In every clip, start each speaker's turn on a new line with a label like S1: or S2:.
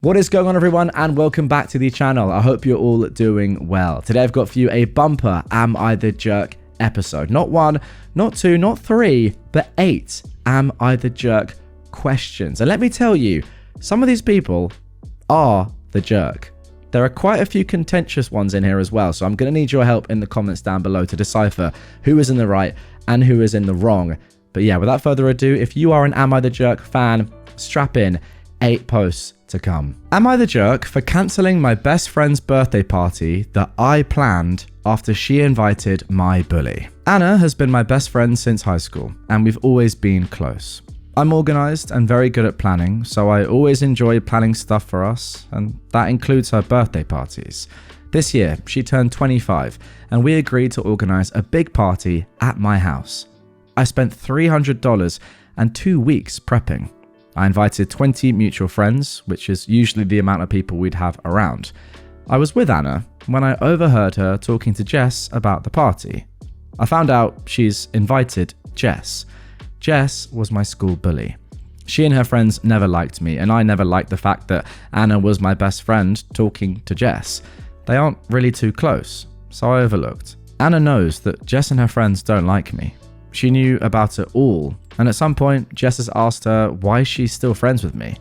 S1: What is going on, everyone, and welcome back to the channel. I hope you're all doing well. Today I've got for you a bumper Am I the Jerk episode. Not one, not two, not three, but 8 Am I the Jerk questions. And let me tell you, some of these people are the jerk. There are quite a few contentious ones in here as well, so I'm going to need your help in the comments down below to decipher who is in the right and who is in the wrong. But yeah, without further ado, if you are an Am I the Jerk fan, strap in. 8 posts to come. Am I the jerk for cancelling my best friend's birthday party that I planned after she invited my bully? Anna has been my best friend since high school, and we've always been close. I'm organised and very good at planning, so I always enjoy planning stuff for us, and that includes her birthday parties. This year, she turned 25, and we agreed to organise a big party at my house. I spent $300 and 2 weeks prepping. I invited 20 mutual friends, which is usually the amount of people we'd have around. I was with Anna when I overheard her talking to Jess about the party. I found out she's invited Jess. Jess was my school bully. She and her friends never liked me, and I never liked the fact that Anna was my best friend talking to Jess. They aren't really too close, so I overlooked. Anna knows that Jess and her friends don't like me. She knew about it all, and at some point, Jess has asked her why she's still friends with me.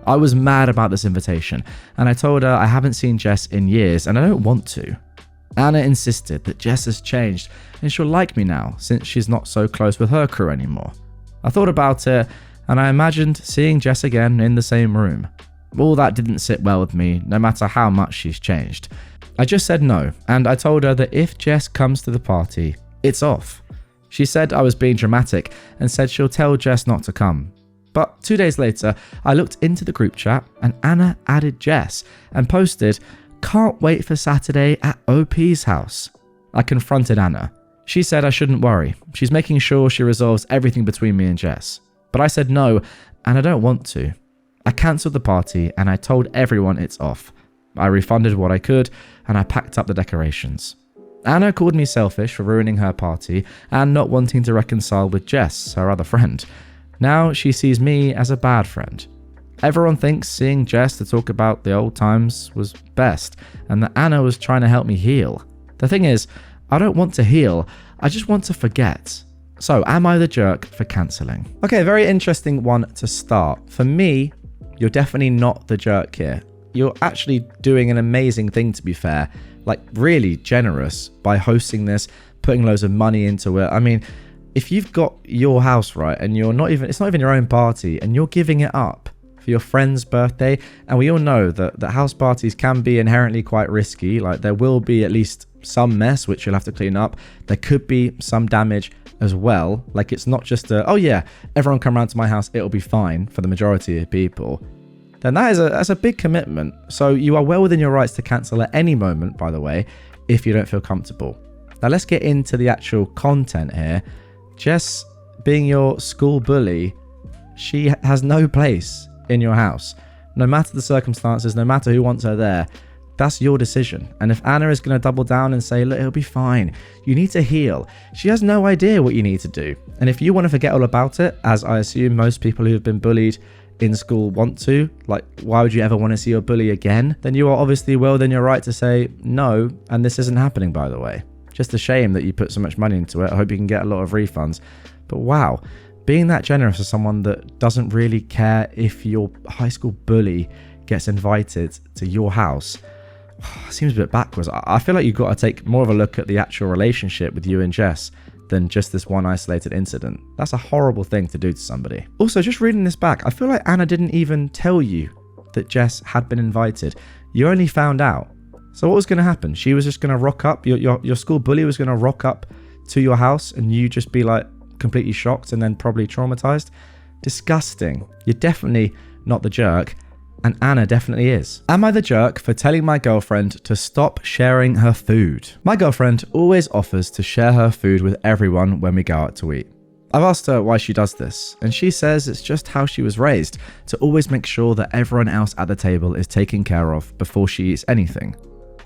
S1: I was mad about this invitation, and I told her I haven't seen Jess in years and I don't want to. Anna insisted that Jess has changed and she'll like me now since she's not so close with her crew anymore. I thought about it, and I imagined seeing Jess again in the same room. All that didn't sit well with me, no matter how much she's changed. I just said no, and I told her that if Jess comes to the party, it's off. She said I was being dramatic and said she'll tell Jess not to come. But 2 days later, I looked into the group chat and Anna added Jess and posted, "Can't wait for Saturday at OP's house." I confronted Anna. She said I shouldn't worry. She's making sure she resolves everything between me and Jess. But I said no, and I don't want to. I cancelled the party and I told everyone it's off. I refunded what I could and I packed up the decorations. Anna called me selfish for ruining her party and not wanting to reconcile with Jess, her other friend. Now she sees me as a bad friend. Everyone thinks seeing Jess to talk about the old times was best, and that Anna was trying to help me heal. The thing is, I don't want to heal, I just want to forget. So, am I the jerk for cancelling? Okay, very interesting one to start. For me, you're definitely not the jerk here. You're actually doing an amazing thing, to be fair. Like, really generous by hosting this, putting loads of money into it. I mean, if you've got your house, right, and it's not even your own party, and you're giving it up for your friend's birthday, and we all know that house parties can be inherently quite risky. Like, there will be at least some mess which you'll have to clean up. There could be some damage as well. Like, it's not just oh yeah, everyone come around to my house, it'll be fine for the majority of people. Then that's a big commitment. So you are well within your rights to cancel at any moment, by the way, if you don't feel comfortable. Now let's get into the actual content here. Jess, being your school bully, she has no place in your house. No matter the circumstances, no matter who wants her there, that's your decision. And if Anna is going to double down and say, look, it'll be fine, you need to heal, she has no idea what you need to do. And if you want to forget all about it, as I assume most people who have been bullied in school want to, like, why would you ever want to see your bully again? Then you are obviously well within your right to say no, and this isn't happening, by the way. Just a shame that you put so much money into it. I hope you can get a lot of refunds. But wow, being that generous to someone that doesn't really care if your high school bully gets invited to your house seems a bit backwards. I feel like you've got to take more of a look at the actual relationship with you and Jess than just this one isolated incident. That's a horrible thing to do to somebody. Also, just reading this back, I feel like Anna didn't even tell you that Jess had been invited. You only found out. So what was going to happen? She was just going to rock up, your school bully was going to rock up to your house and you just be like completely shocked and then probably traumatized? Disgusting. You're definitely not the jerk. And Anna definitely is. Am I the jerk for telling my girlfriend to stop sharing her food? My girlfriend always offers to share her food with everyone when we go out to eat. I've asked her why she does this, and she says it's just how she was raised, to always make sure that everyone else at the table is taken care of before she eats anything.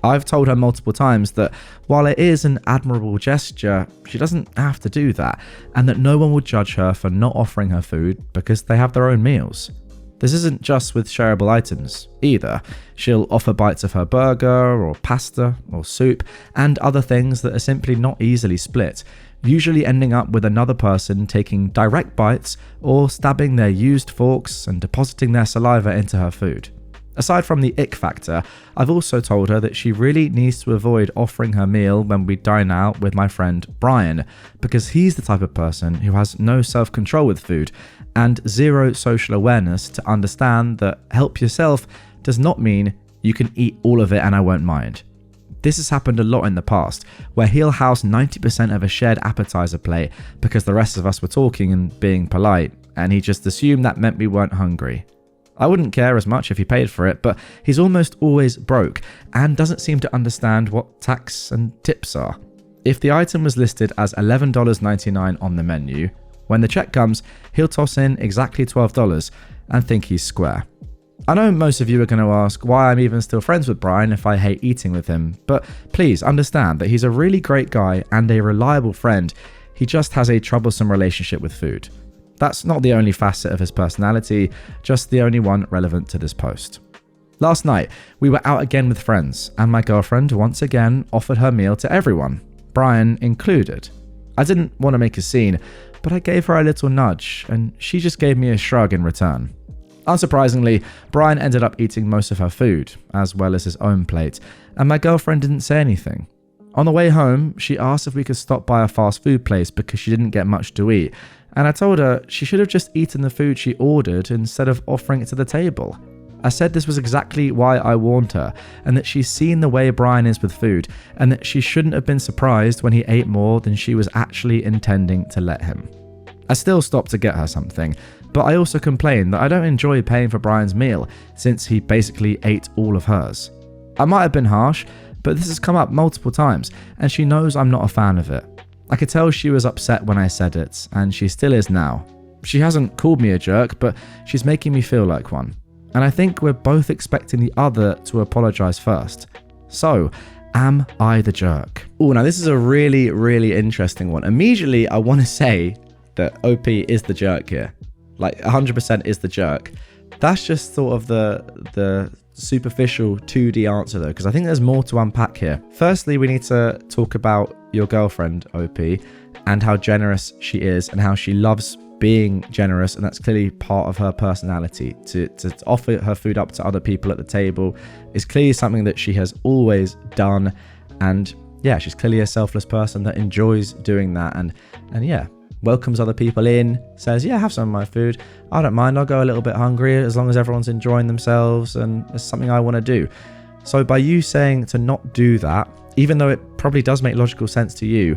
S1: I've told her multiple times that while it is an admirable gesture, she doesn't have to do that, and that no one will judge her for not offering her food because they have their own meals. This isn't just with shareable items either. She'll offer bites of her burger or pasta or soup and other things that are simply not easily split, usually ending up with another person taking direct bites or stabbing their used forks and depositing their saliva into her food. Aside from the ick factor, I've also told her that she really needs to avoid offering her meal when we dine out with my friend Brian, because he's the type of person who has no self-control with food and zero social awareness to understand that help yourself does not mean you can eat all of it and I won't mind. This has happened a lot in the past, where he'll house 90% of a shared appetizer plate because the rest of us were talking and being polite, and he just assumed that meant we weren't hungry. I wouldn't care as much if he paid for it, but he's almost always broke and doesn't seem to understand what tax and tips are. If the item was listed as $11.99 on the menu, when the check comes, he'll toss in exactly $12 and think he's square. I know most of you are going to ask why I'm even still friends with Brian if I hate eating with him, but please understand that he's a really great guy and a reliable friend. He just has a troublesome relationship with food. That's not the only facet of his personality, just the only one relevant to this post. Last night, we were out again with friends, and my girlfriend once again offered her meal to everyone, Brian included. I didn't want to make a scene, but I gave her a little nudge, and she just gave me a shrug in return. Unsurprisingly, Brian ended up eating most of her food, as well as his own plate, and my girlfriend didn't say anything. On the way home, she asked if we could stop by a fast food place because she didn't get much to eat, and I told her she should have just eaten the food she ordered instead of offering it to the table. I said this was exactly why I warned her, and that she's seen the way Brian is with food, and that she shouldn't have been surprised when he ate more than she was actually intending to let him. I still stopped to get her something, but I also complained that I don't enjoy paying for Brian's meal since he basically ate all of hers. I might have been harsh, but this has come up multiple times, and she knows I'm not a fan of it. I could tell she was upset when I said it, and she still is now. She hasn't called me a jerk, but she's making me feel like one. And I think we're both expecting the other to apologize first. So, am I the jerk? Oh, now this is a really, really interesting one. Immediately, I want to say that OP is the jerk here. Like 100% is the jerk. That's just sort of the superficial 2D answer though, because I think there's more to unpack here. Firstly, we need to talk about your girlfriend, OP, and how generous she is and how she loves being generous, and that's clearly part of her personality. To offer her food up to other people at the table is clearly something that she has always done, and yeah, she's clearly a selfless person that enjoys doing that, and yeah, welcomes other people in, says, yeah, have some of my food, I don't mind, I'll go a little bit hungry as long as everyone's enjoying themselves and it's something I want to do. So by you saying to not do that, even though it probably does make logical sense to you,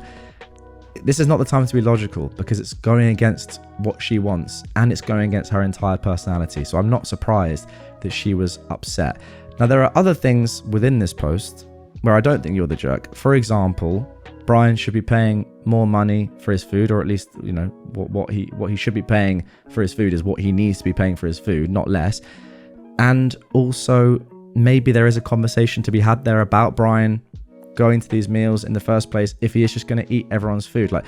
S1: this is not the time to be logical because it's going against what she wants and it's going against her entire personality. So I'm not surprised that she was upset. Now, there are other things within this post where I don't think you're the jerk. For example, Brian should be paying more money for his food, or at least, you know, what he should be paying for his food is what he needs to be paying for his food, not less. And also, maybe there is a conversation to be had there about Brian going to these meals in the first place if he is just going to eat everyone's food. Like,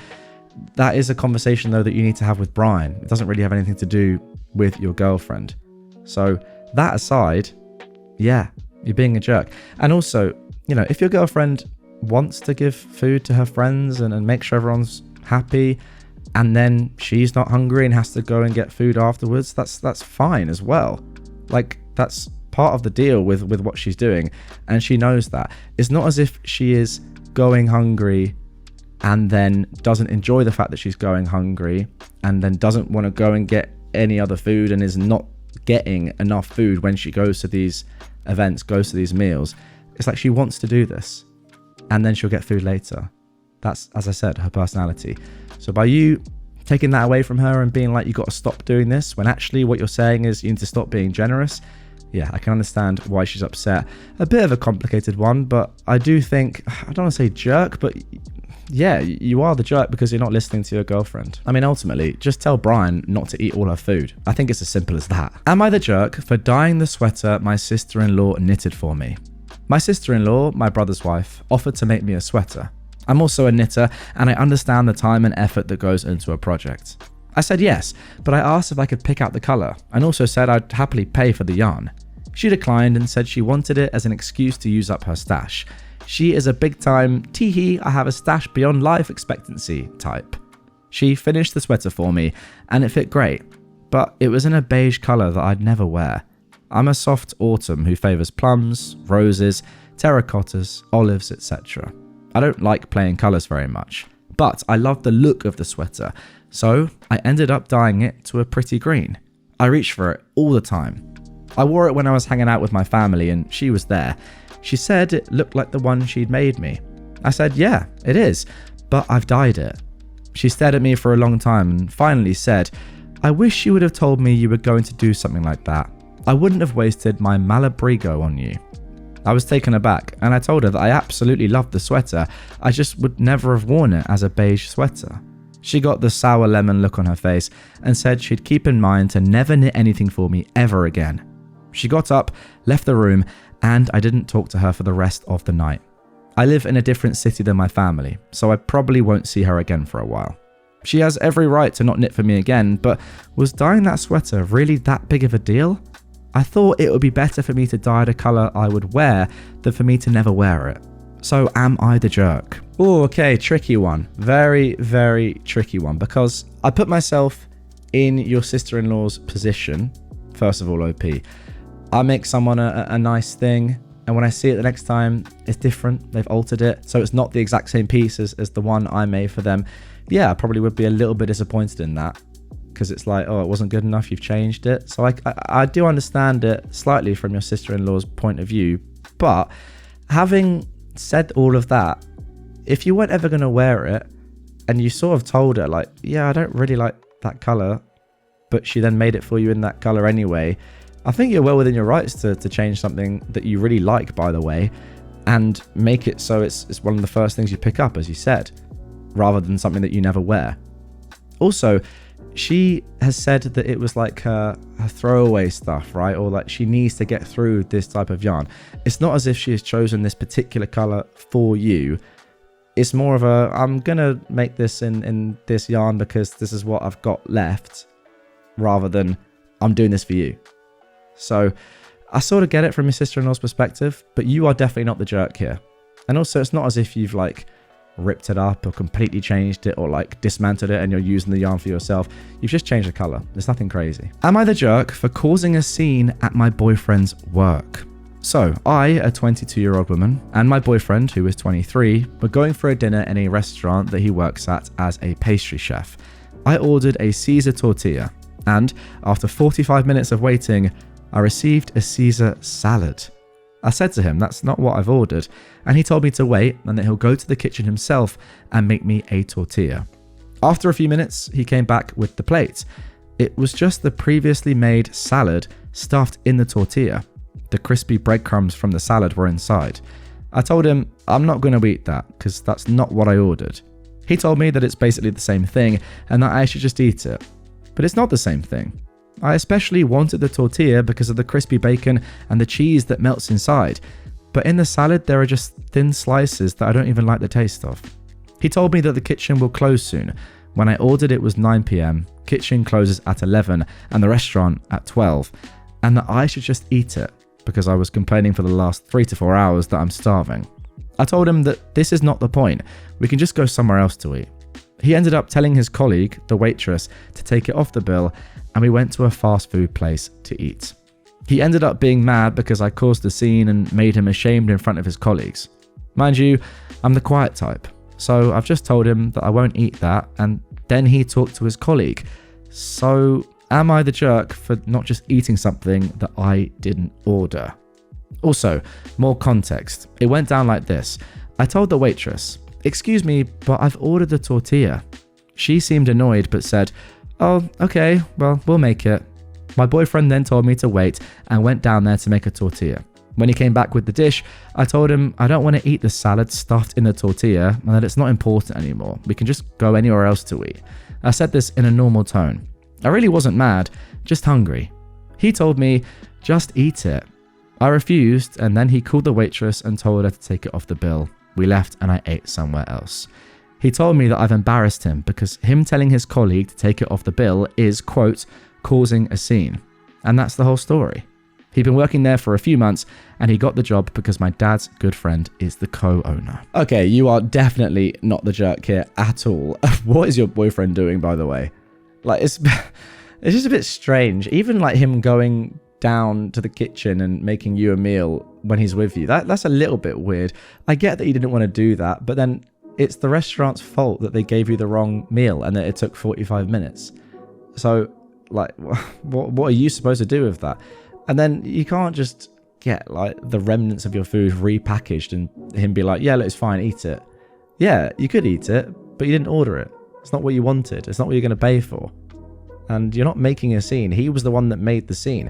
S1: that is a conversation though that you need to have with Brian. It doesn't really have anything to do with your girlfriend. So that aside, yeah, you're being a jerk. And also, you know, if your girlfriend wants to give food to her friends and make sure everyone's happy, and then she's not hungry and has to go and get food afterwards, that's fine as well. Like, that's part of the deal with what she's doing, and she knows that. It's not as if she is going hungry and then doesn't enjoy the fact that she's going hungry and then doesn't want to go and get any other food and is not getting enough food when she goes to these events, goes to these meals. It's like she wants to do this and then she'll get food later. That's, as I said, her personality. So by you taking that away from her and being like, you got to stop doing this, when actually what you're saying is you need to stop being generous, yeah, I can understand why she's upset. A bit of a complicated one, but I do think, I don't want to say jerk, but yeah, you are the jerk because you're not listening to your girlfriend. I mean, ultimately, just tell Brian not to eat all her food. I think it's as simple as that. Am I the jerk for dyeing the sweater my sister-in-law knitted for me? My sister-in-law, my brother's wife, offered to make me a sweater. I'm also a knitter, and I understand the time and effort that goes into a project. I said yes, but I asked if I could pick out the colour and also said I'd happily pay for the yarn. She declined and said she wanted it as an excuse to use up her stash. She is a big time, teehee, I have a stash beyond life expectancy type. She finished the sweater for me and it fit great, but it was in a beige colour that I'd never wear. I'm a soft autumn who favours plums, roses, terracottas, olives, etc. I don't like plain colours very much, but I love the look of the sweater, so I ended up dyeing it to a pretty green. I reach for it all the time. I wore it when I was hanging out with my family and she was there. She said it looked like the one she'd made me. I said, yeah, it is, but I've dyed it. She stared at me for a long time and finally said, I wish you would have told me you were going to do something like that. I wouldn't have wasted my Malabrigo on you. I was taken aback and I told her that I absolutely loved the sweater, I just would never have worn it as a beige sweater. She got the sour lemon look on her face and said she'd keep in mind to never knit anything for me ever again. She got up, left the room, and I didn't talk to her for the rest of the night. I live in a different city than my family, so I probably won't see her again for a while. She has every right to not knit for me again, but was dyeing that sweater really that big of a deal? I thought it would be better for me to dye the colour I would wear than for me to never wear it. So am I the jerk? Oh, okay, tricky one. Very, very tricky one, because I put myself in your sister-in-law's position. First of all, OP. I make someone a nice thing, and when I see it the next time, it's different. They've altered it, so it's not the exact same piece as the one I made for them. Yeah, I probably would be a little bit disappointed in that, because it's like, oh, it wasn't good enough, you've changed it. So I do understand it slightly from your sister-in-law's point of view, but having said all of that, if you weren't ever going to wear it, and you sort of told her, like, yeah, I don't really like that colour, but she then made it for you in that colour anyway, I think you're well within your rights to change something that you really like, by the way, and make it so it's one of the first things you pick up, as you said, rather than something that you never wear. Also, she has said that it was like her throwaway stuff, right? Or like she needs to get through this type of yarn. It's not as if she has chosen this particular colour for you. It's more of a, I'm going to make this in this yarn because this is what I've got left, rather than I'm doing this for you. So I sort of get it from your sister-in-law's perspective, but you are definitely not the jerk here. And also, it's not as if you've like ripped it up or completely changed it or like dismantled it and you're using the yarn for yourself. You've just changed the colour. There's nothing crazy. Am I the jerk for causing a scene at my boyfriend's work? So, I, a 22-year-old woman, and my boyfriend, who is 23, were going for a dinner in a restaurant that he works at as a pastry chef. I ordered a Caesar tortilla, and after 45 minutes of waiting, I received a Caesar salad. I said to him, that's not what I've ordered, and he told me to wait and that he'll go to the kitchen himself and make me a tortilla. After a few minutes, he came back with the plate. It was just the previously made salad stuffed in the tortilla. The crispy breadcrumbs from the salad were inside. I told him I'm not going to eat that because that's not what I ordered. He told me that it's basically the same thing and that I should just eat it. But it's not the same thing. I especially wanted the tortilla because of the crispy bacon and the cheese that melts inside. But in the salad, there are just thin slices that I don't even like the taste of. He told me that the kitchen will close soon. When I ordered, it was 9 p.m. Kitchen closes at 11 and the restaurant at 12. And that I should just eat it because I was complaining for the last 3 to 4 hours that I'm starving. I told him that this is not the point. We can just go somewhere else to eat. He ended up telling his colleague, the waitress, to take it off the bill, and we went to a fast food place to eat. He ended up being mad because I caused a scene and made him ashamed in front of his colleagues. Mind you, I'm the quiet type, so I've just told him that I won't eat that, and then he talked to his colleague. So am I the jerk for not just eating something that I didn't order? Also, more context. It went down like this. I told the waitress, "Excuse me, but I've ordered the tortilla." She seemed annoyed but said, "Oh, okay, well, we'll make it." My boyfriend then told me to wait and went down there to make a tortilla. When he came back with the dish, I told him I don't want to eat the salad stuffed in the tortilla and that it's not important anymore. We can just go anywhere else to eat. I said this in a normal tone. I really wasn't mad, just hungry. He told me, "Just eat it." I refused, and then he called the waitress and told her to take it off the bill. We left and I ate somewhere else. He told me that I've embarrassed him because him telling his colleague to take it off the bill is, quote, causing a scene. And that's the whole story. He'd been working there for a few months and he got the job because my dad's good friend is the co-owner. Okay, you are definitely not the jerk here at all. What is your boyfriend doing, by the way? Like, it's just a bit strange. Even like him going down to the kitchen and making you a meal when he's with you. That's a little bit weird. I get that you didn't want to do that, but then it's the restaurant's fault that they gave you the wrong meal and that it took 45 minutes. So, like, what are you supposed to do with that? And then you can't just get like the remnants of your food repackaged and him be like, yeah, look, it's fine, eat it. Yeah, you could eat it, but you didn't order it. It's not what you wanted. It's not what you're going to pay for. And you're not making a scene. He was the one that made the scene.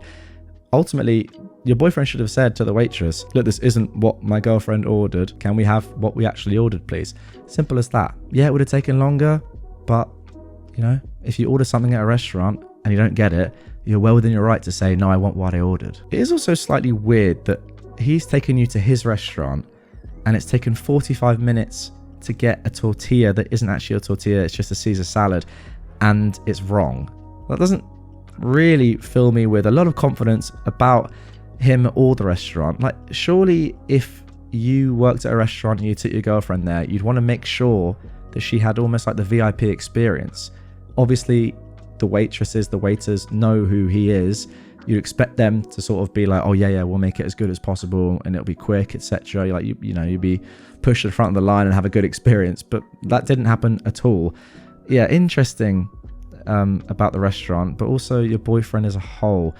S1: Ultimately, your boyfriend should have said to the waitress, look, this isn't what my girlfriend ordered. Can we have what we actually ordered, please? Simple as that. Yeah, it would have taken longer, but, you know, if you order something at a restaurant and you don't get it, you're well within your right to say, no, I want what I ordered. It is also slightly weird that he's taken you to his restaurant and it's taken 45 minutes to get a tortilla that isn't actually a tortilla, it's just a Caesar salad, and it's wrong. That doesn't really fill me with a lot of confidence about him or the restaurant. Like, surely if you worked at a restaurant and you took your girlfriend there, you'd want to make sure that she had almost like the VIP experience. Obviously, the waitresses, the waiters know who he is. You'd expect them to sort of be like, oh yeah, we'll make it as good as possible and it'll be quick, etc. Like, you know, you'd be pushed to the front of the line and have a good experience, but that didn't happen at all. Yeah, interesting about the restaurant, but also your boyfriend as a whole,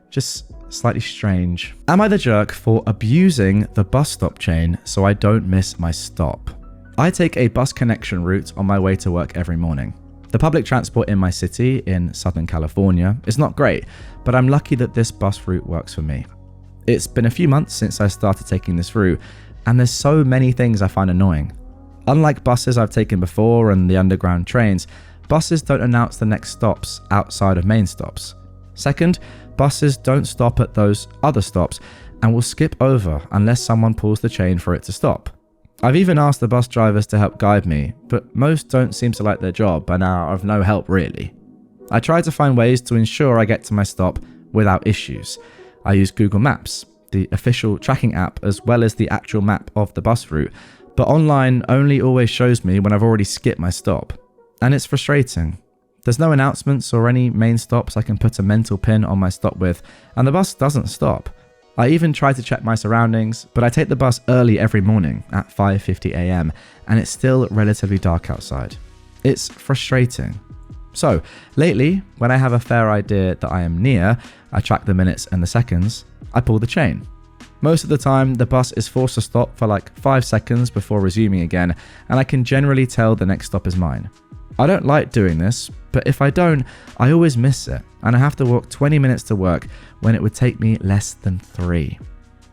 S1: just slightly strange. Am I the jerk for abusing the bus stop chain so I don't miss my stop? I take a bus connection route on my way to work every morning. The public transport in my city in Southern California is not great, but I'm lucky that this bus route works for me. It's been a few months since I started taking this route, and there's so many things I find annoying. Unlike buses I've taken before and the underground trains, buses don't announce the next stops outside of main stops. Second, buses don't stop at those other stops and will skip over unless someone pulls the chain for it to stop. I've even asked the bus drivers to help guide me, but most don't seem to like their job and are of no help really. I try to find ways to ensure I get to my stop without issues. I use Google Maps, the official tracking app, as well as the actual map of the bus route, but online only always shows me when I've already skipped my stop. And it's frustrating. There's no announcements or any main stops I can put a mental pin on my stop with, and the bus doesn't stop. I even try to check my surroundings, but I take the bus early every morning at 5:50 a.m. and it's still relatively dark outside. It's frustrating. So, lately, when I have a fair idea that I am near, I track the minutes and the seconds, I pull the chain. Most of the time, the bus is forced to stop for like 5 seconds before resuming again, and I can generally tell the next stop is mine. I don't like doing this, but if I don't, I always miss it, and I have to walk 20 minutes to work when it would take me less than 3.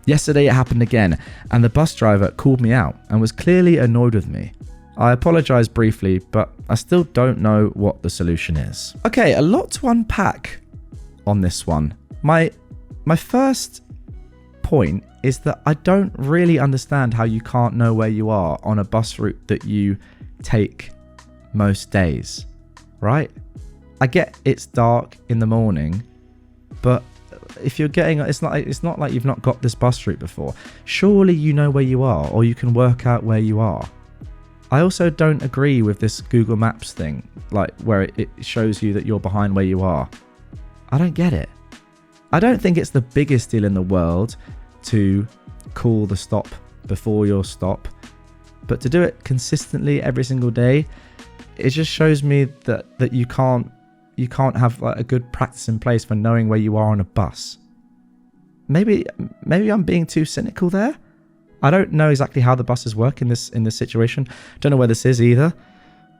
S1: Yesterday it happened again, and the bus driver called me out and was clearly annoyed with me. I apologized briefly, but I still don't know what the solution is. Okay, a lot to unpack on this one. My first point is that I don't really understand how you can't know where you are on a bus route that you take most days, right? I get it's dark in the morning, but if you're getting, it's not like you've not got this bus route before. Surely you know where you are, or you can work out where you are. I also don't agree with this Google Maps thing, like where it shows you that you're behind where you are. I don't get it. I don't think it's the biggest deal in the world to call the stop before your stop, but to do it consistently every single day, it just shows me that you can't have like a good practice in place for knowing where you are on a bus. Maybe I'm being too cynical there. I don't know exactly how the buses work in this situation. Don't know where this is either.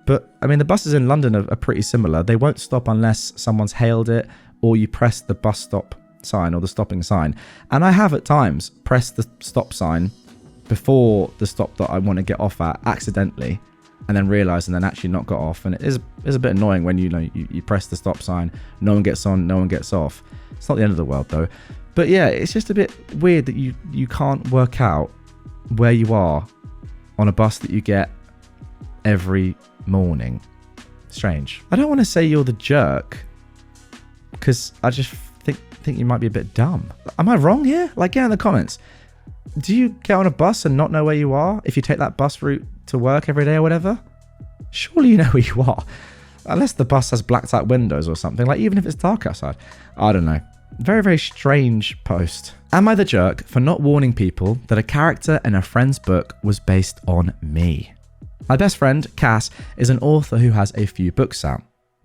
S1: But I mean, the buses in London are pretty similar. They won't stop unless someone's hailed it or you press the bus stop sign or the stopping sign. And I have at times pressed the stop sign before the stop that I want to get off at accidentally, and then realised and then actually not got off. And it is a bit annoying when you press the stop sign, no one gets on, no one gets off. It's not the end of the world though. But yeah, it's just a bit weird that you can't work out where you are on a bus that you get every morning. Strange. I don't want to say you're the jerk, because I just think you might be a bit dumb. Am I wrong here? Like, get in the comments. Do you get on a bus and not know where you are if you take that bus route to work every day or whatever? Surely you know where you are. Unless the bus has blacked out windows or something, like even if it's dark outside. I don't know. Very, very strange post. Am I the jerk for not warning people that a character in a friend's book was based on me? My best friend, Cass, is an author who has a few books out.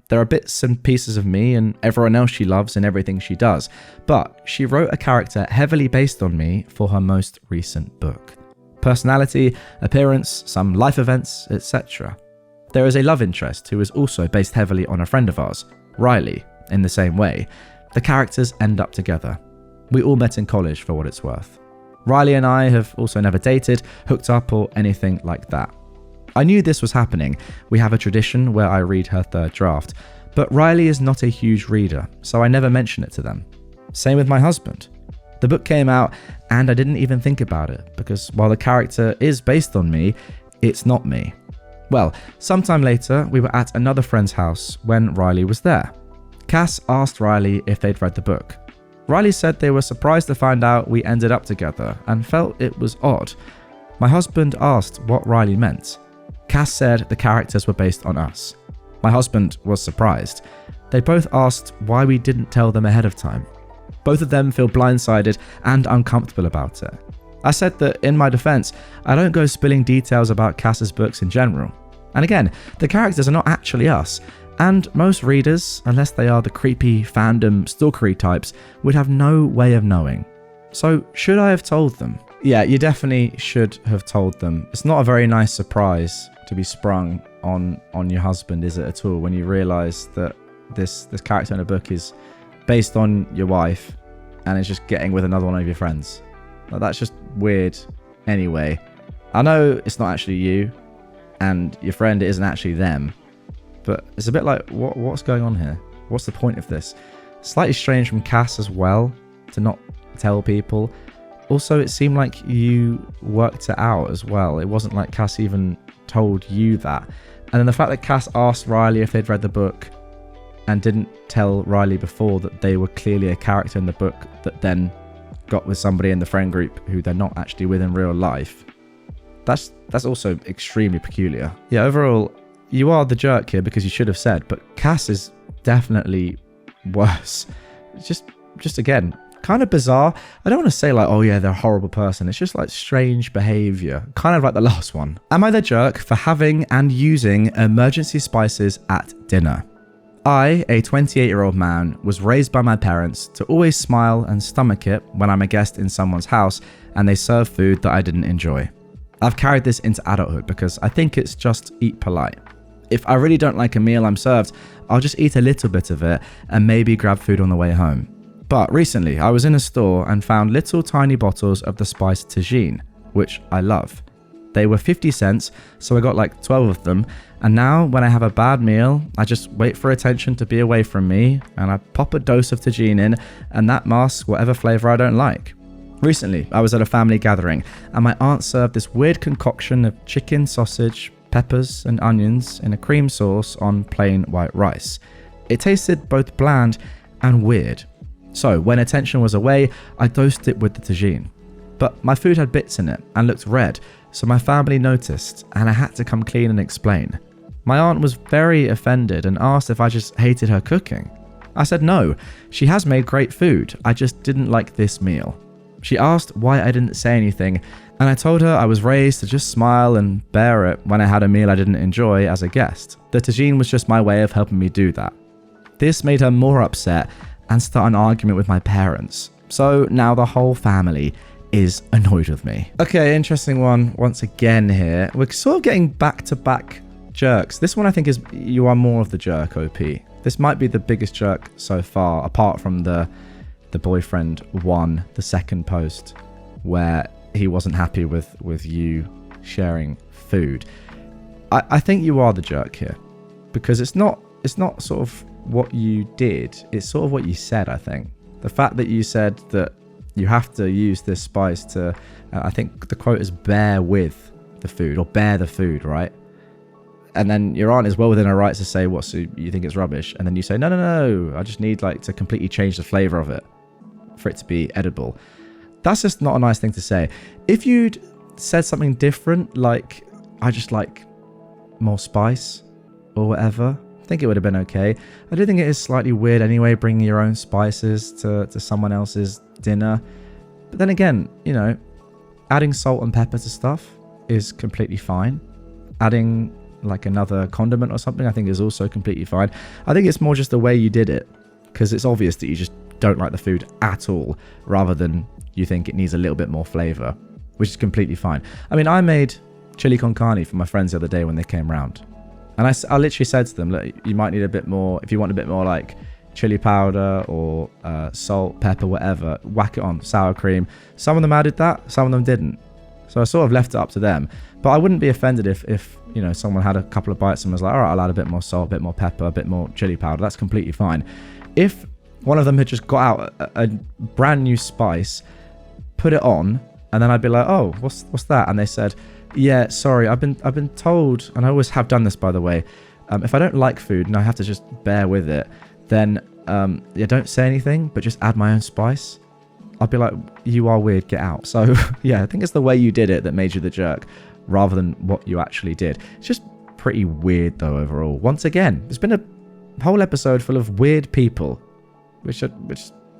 S1: There are bits and pieces of me and everyone else she loves in everything she does, but she wrote a character heavily based on me for her most recent book. Personality, appearance, some life events, etc. There is a love interest who is also based heavily on a friend of ours, Riley, in the same way. The characters end up together. We all met in college for what it's worth. Riley and I have also never dated, hooked up or anything like that. I knew this was happening. We have a tradition where I read her third draft, but Riley is not a huge reader, so I never mention it to them. Same with my husband. The book came out and I didn't even think about it, because while the character is based on me, it's not me. Well, sometime later, we were at another friend's house when Riley was there. Cass asked Riley if they'd read the book. Riley said they were surprised to find out we ended up together and felt it was odd. My husband asked what Riley meant. Cass said the characters were based on us. My husband was surprised. They both asked why we didn't tell them ahead of time. Both of them feel blindsided and uncomfortable about it. I said that in my defense, I don't go spilling details about Cass's books in general. And again, the characters are not actually us, and most readers, unless they are the creepy fandom stalkery types, would have no way of knowing. So should I have told them? Yeah, you definitely should have told them. It's not a very nice surprise to be sprung on your husband, is it at all, when you realise that this character in a book is based on your wife and is just getting with another one of your friends. Like, that's just weird anyway. I know it's not actually you and your friend isn't actually them, but it's a bit like, what's going on here? What's the point of this? Slightly strange from Cass as well to not tell people. Also, it seemed like you worked it out as well. It wasn't like Cass even told you that. And then the fact that Cass asked Riley if they'd read the book and didn't tell Riley before that they were clearly a character in the book that then got with somebody in the friend group who they're not actually with in real life. That's also extremely peculiar. Yeah, overall, you are the jerk here because you should have said, but Cass is definitely worse. It's just again, kind of bizarre. I don't want to say like, oh yeah, they're a horrible person. It's just like strange behavior. Kind of like the last one. Am I the jerk for having and using emergency spices at dinner? I, a 28-year-old man, was raised by my parents to always smile and stomach it when I'm a guest in someone's house and they serve food that I didn't enjoy. I've carried this into adulthood because I think it's just eat polite. If I really don't like a meal I'm served, I'll just eat a little bit of it and maybe grab food on the way home. But recently, I was in a store and found little tiny bottles of the spice tagine, which I love. They were 50 cents, so I got like 12 of them, and now when I have a bad meal, I just wait for attention to be away from me, and I pop a dose of tagine in, and that masks whatever flavour I don't like. Recently, I was at a family gathering, and my aunt served this weird concoction of chicken, sausage, peppers, and onions in a cream sauce on plain white rice. It tasted both bland and weird. So when attention was away, I dosed it with the tagine. But my food had bits in it and looked red, so my family noticed and I had to come clean and explain. My aunt was very offended and asked if I just hated her cooking. I said no, she has made great food, I just didn't like this meal. She asked why I didn't say anything, and I told her I was raised to just smile and bear it when I had a meal I didn't enjoy as a guest. The tagine was just my way of helping me do that. This made her more upset and start an argument with my parents. So now the whole family is annoyed with me. Okay, interesting one once again here. We're sort of getting back-to-back jerks. This one I think is you are more of the jerk, OP. This might be the biggest jerk so far, apart from the boyfriend one, the second post, where he wasn't happy with you sharing food. I think you are the jerk here, because it's not sort of what you did, it's sort of what you said. I think the fact that you said that you have to use this spice to I think the quote is bear with the food or bear the food, right? And then your aunt is well within her rights to say, what, so you think it's rubbish? And then you say, no, I just need like to completely change the flavor of it for it to be edible. That's just not a nice thing to say. If you'd said something different, like, I just like more spice or whatever, I think it would have been okay. I do think it is slightly weird anyway, bringing your own spices to someone else's dinner. But then again, you know, adding salt and pepper to stuff is completely fine. Adding like another condiment or something, I think is also completely fine. I think it's more just the way you did it, because it's obvious that you just don't like the food at all, rather than you think it needs a little bit more flavor, which is completely fine. I mean, I made chili con carne for my friends the other day when they came round, and I literally said to them, look, you might need a bit more, if you want a bit more like chili powder or salt, pepper, whatever, whack it on, sour cream. Some of them added that, some of them didn't. So I sort of left it up to them. But I wouldn't be offended if you know, someone had a couple of bites and was like, all right, I'll add a bit more salt, a bit more pepper, a bit more chili powder. That's completely fine. If one of them had just got out a brand new spice, put it on, and then I'd be like, oh, what's that? And they said, yeah, sorry, I've been told, and I always have done this, by the way, if I don't like food and I have to just bear with it, then yeah, don't say anything, but just add my own spice. I'd be like, you are weird, get out. So yeah, I think it's the way you did it that made you the jerk, rather than what you actually did. It's just pretty weird though overall. Once again, there's been a whole episode full of weird people, which I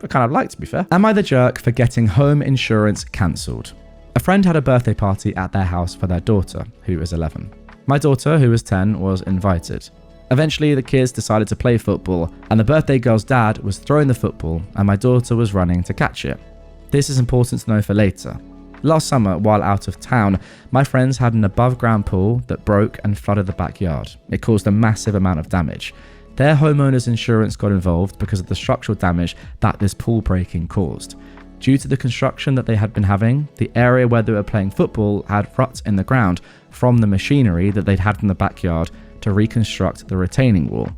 S1: kind of like, to be fair. Am I the jerk for getting home insurance cancelled? A friend had a birthday party at their house for their daughter, who is 11. My daughter, who was 10, was invited. Eventually, the kids decided to play football, and the birthday girl's dad was throwing the football, and my daughter was running to catch it. This is important to know for later. Last summer, while out of town, my friends had an above-ground pool that broke and flooded the backyard. It caused a massive amount of damage. Their homeowner's insurance got involved because of the structural damage that this pool breaking caused. Due to the construction that they had been having, the area where they were playing football had ruts in the ground from the machinery that they'd had in the backyard to reconstruct the retaining wall.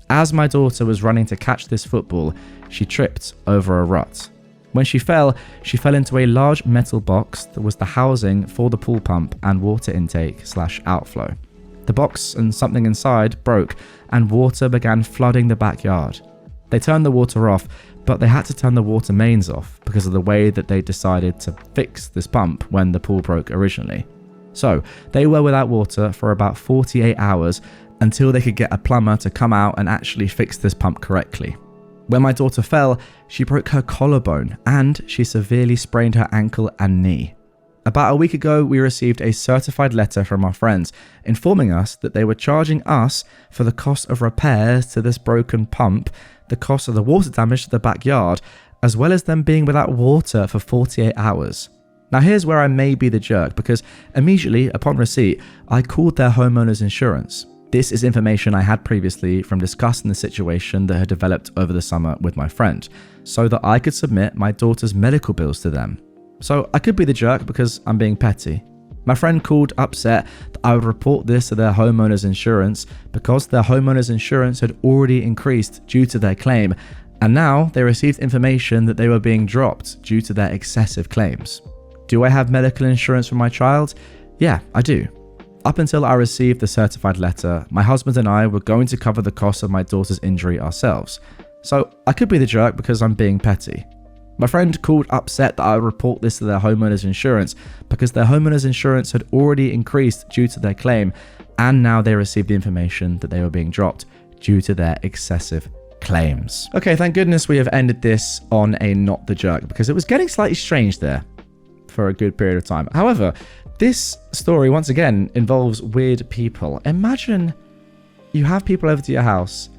S1: As my daughter was running to catch this football, she tripped over a rut. When she fell into a large metal box that was the housing for the pool pump and water intake/outflow. The box and something inside broke, and water began flooding the backyard. They turned the water off, but they had to turn the water mains off because of the way that they decided to fix this pump when the pool broke originally. So they were without water for about 48 hours until they could get a plumber to come out and actually fix this pump correctly. When my daughter fell, she broke her collarbone and she severely sprained her ankle and knee. About a week ago, we received a certified letter from our friends informing us that they were charging us for the cost of repairs to this broken pump, the cost of the water damage to the backyard, as well as them being without water for 48 hours. Now here's where I may be the jerk, because immediately upon receipt, I called their homeowner's insurance. This is information I had previously from discussing the situation that had developed over the summer with my friend, so that I could submit my daughter's medical bills to them. So I could be the jerk because I'm being petty. My friend called upset that I would report this to their homeowner's insurance because their homeowner's insurance had already increased due to their claim, and now they received information that they were being dropped due to their excessive claims. Do I have medical insurance for my child? Yeah, I do. Up until I received the certified letter, my husband and I were going to cover the cost of my daughter's injury ourselves. So I could be the jerk because I'm being petty. My friend called upset that I would report this to their homeowner's insurance because their homeowner's insurance had already increased due to their claim, and now they received the information that they were being dropped due to their excessive claims. Okay, thank goodness we have ended this on a not the jerk, because it was getting slightly strange there for a good period of time. However, this story once again involves weird people. Imagine you have people over to your house,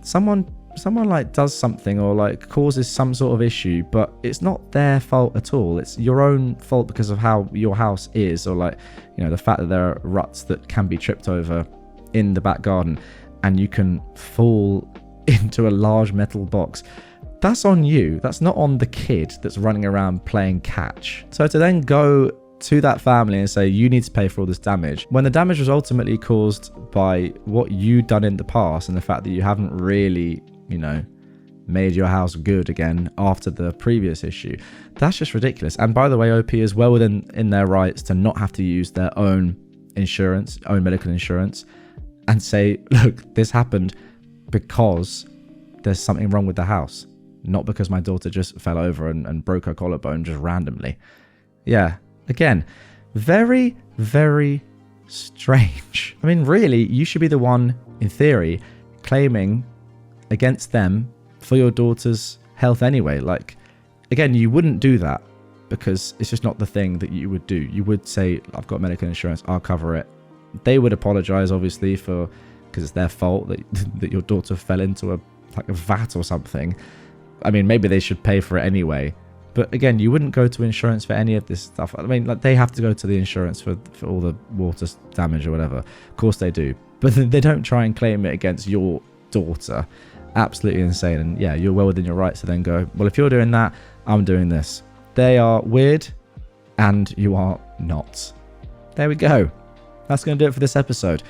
S1: someone like does something or like causes some sort of issue, but it's not their fault at all. It's your own fault because of how your house is, or like, you know, the fact that there are ruts that can be tripped over in the back garden and you can fall into a large metal box. That's on you. That's not on the kid that's running around playing catch. So to then go to that family and say, you need to pay for all this damage, when the damage was ultimately caused by what you'd done in the past and the fact that you haven't really, you know, made your house good again after the previous issue. That's just ridiculous. And by the way, OP is well within their rights to not have to use their own insurance, own medical insurance. and say, look, this happened because there's something wrong with the house, not because my daughter just fell over and broke her collarbone just randomly. Yeah, again, very, very strange. I mean, really, you should be the one, in theory, claiming against them for your daughter's health anyway. Like, again, you wouldn't do that because it's just not the thing that you would do. You would say, I've got medical insurance, I'll cover it. They would apologize, obviously, because it's their fault that your daughter fell into a vat or something. I mean, maybe they should pay for it anyway. But again, you wouldn't go to insurance for any of this stuff. I mean, like, they have to go to the insurance for all the water damage or whatever. Of course they do. But they don't try and claim it against your daughter. Absolutely insane. And yeah, you're well within your rights to then go, well, if you're doing that, I'm doing this. They are weird and you are not. There we go. That's going to do it for this episode.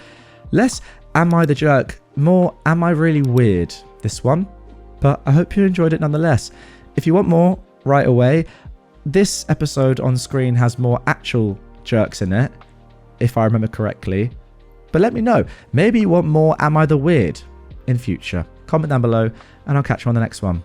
S1: Less Am I the Jerk, more Am I Really Weird, this one. But I hope you enjoyed it nonetheless. If you want more right away, this episode on screen has more actual jerks in it, if I remember correctly. But let me know. Maybe you want more Am I the Weird in future. Comment down below and I'll catch you on the next one.